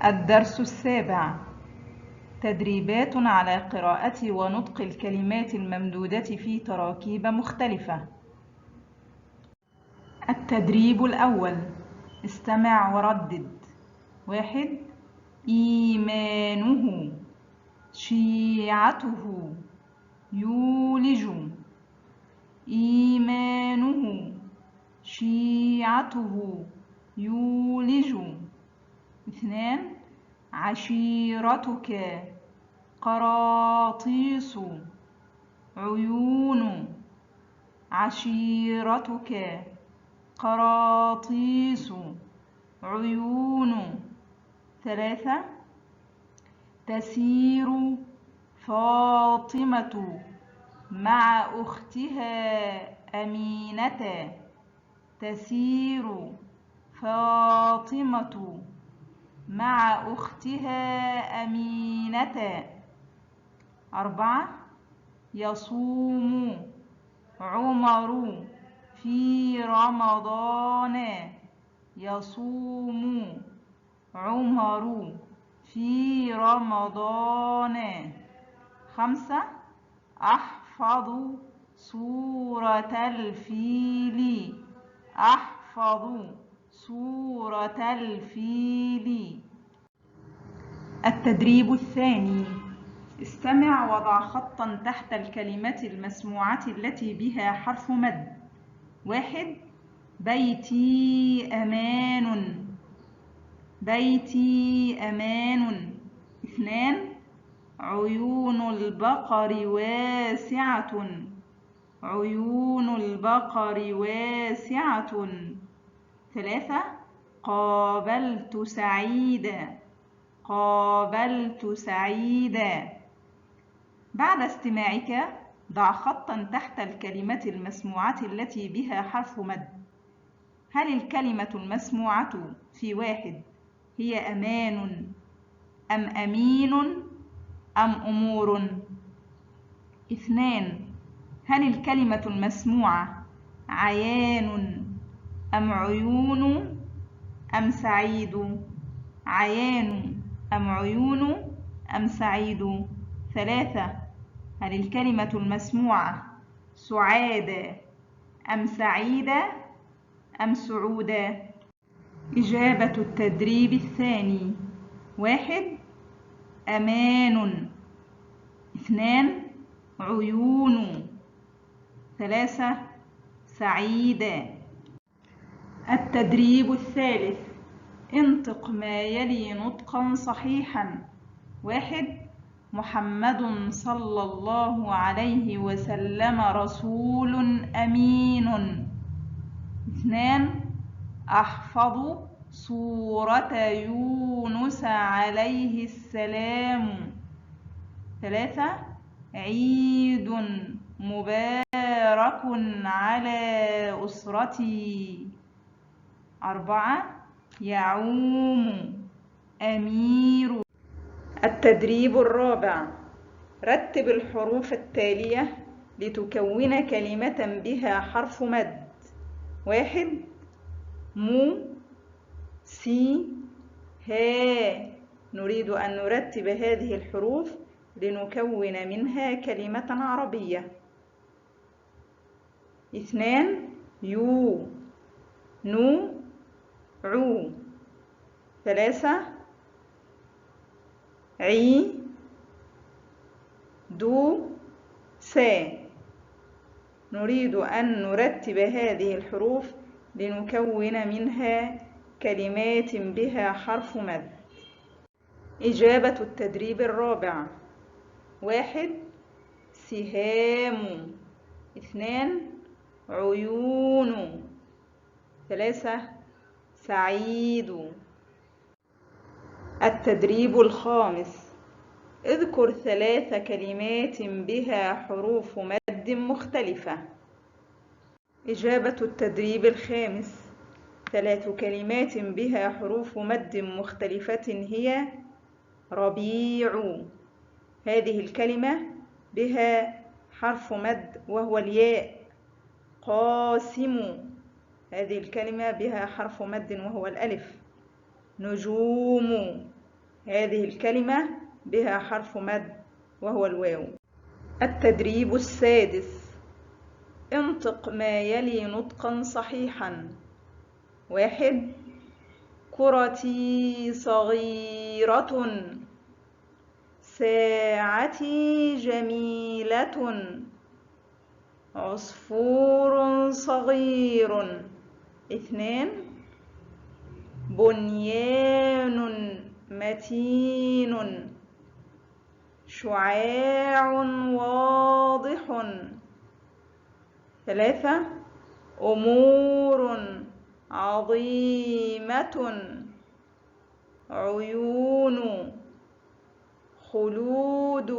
الدرس السابع: تدريبات على قراءة ونطق الكلمات الممدودة في تراكيب مختلفة. التدريب الأول: استمع وردد. 1. إيمانه، شيعته، يولج. إيمانه، شيعته، يولج. 2. عشيرتك، قراطيس، عيون. عشيرتك، قراطيس، عيون. 3. تسير فاطمة مع أختها أمينة. تسير فاطمة مع أختها أمينة. 4. يصوم عمر في رمضان. يصوم عمر في رمضان. 5. أحفظ سورة الفيل. أحفظ سورة الفيل. التدريب الثاني: استمع وضع خطا تحت الكلمة المسموعة التي بها حرف مد. 1. بيتي أمان. بيتي أمان. 2. عيون البقر واسعة. عيون البقر واسعة. 3. قابلت سعيدا. قابلت سعيدا. بعد استماعك ضع خطا تحت الكلمة المسموعة التي بها حرف مد. هل الكلمة المسموعة في 1 هي أمان أم أمين أم أمور؟ 2. هل الكلمة المسموعة عيان أم عيون أم سعيد؟ عيان أم عيون أم سعيد؟ 3. هل الكلمة المسموعة سعادة أم سعيدة أم سعودة؟ إجابة التدريب الثاني: 1. أمان. 2. عيون. 3. سعيدة. التدريب الثالث: انطق ما يلي نطقا صحيحا. 1. محمد صلى الله عليه وسلم رسول أمين. 2. أحفظ سورة يونس عليه السلام. 3. عيد مبارك على أسرتي. 4. يعوم أمير. التدريب الرابع: رتب الحروف التالية لتكون كلمة بها حرف مد. 1. مو، سي، ها. نريد أن نرتب هذه الحروف لنكون منها كلمة عربية. 2. يو، نو، عو. 3. عي، دو، سا. نريد أن نرتب هذه الحروف لنكون منها كلمات بها حرف مد. إجابة التدريب الرابع: 1. سهام. 2. عيون. 3. سعيد. التدريب الخامس: اذكر 3 كلمات بها حروف مد مختلفة. إجابة التدريب الخامس: 3 كلمات بها حروف مد مختلفة هي: ربيع، هذه الكلمة بها حرف مد وهو الياء. قاسم، هذه الكلمة بها حرف مد وهو الألف. نجوم، هذه الكلمة بها حرف مد وهو الواو. التدريب السادس: انطق ما يلي نطقا صحيحا. 1. كرتي صغيرة، ساعتي جميلة، عصفور صغير. 2. بنيان متين، شعاع واضح. 3. أمور عظيمة، عيون، خلود.